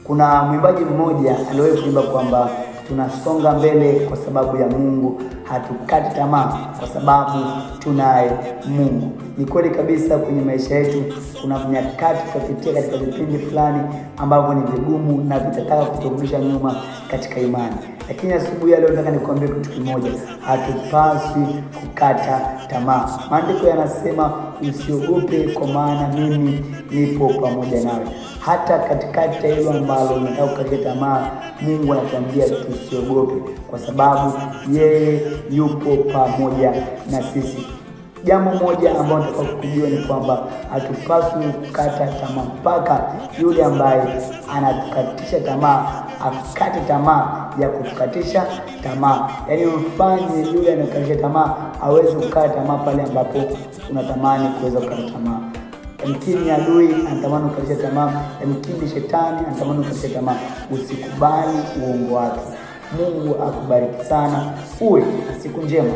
Kuna mwimbaji mmoja aliwahi kuimba kwamba tunasonga mbele kwa sababu ya Mungu, hatukati tamaa kwa sababu tunaye Mungu. Ni kweli kabisa, kwenye maisha yetu kuna nyakati tutapitia katika vipindi fulani ambavyo ni vigumu na vitataka kuturudisha nyuma katika imani. Lakini asubuhi ya leo nataka nikwambie kitu kimoja, hatupaswi kukata tamaa. Maandiko yanasema usiogope kwa maana mimi nipo pamoja nawe. Hata katikati ya hilo ambalo unataka kukata tamaa, Mungu anatuambia tusiogope kwa sababu yeye yupo pamoja na sisi. Jambo moja ambalo nataka kukujua ni kwamba hatupaswi kukata tamaa mpaka yule ambaye anatukatisha tamaa akate tamaa ya kutukatisha tamaa. Yaani mfanye yule anayekatisha tamaa aweze kukata tamaa pale ambapo unatamani kuweza kukata tamaa. Yamkini adui anatamani kukatisha tamaa, yamkini shetani anatamani kukatisha tamaa. Usikubali uongo wake. Mungu akubariki sana. Uwe na siku njema.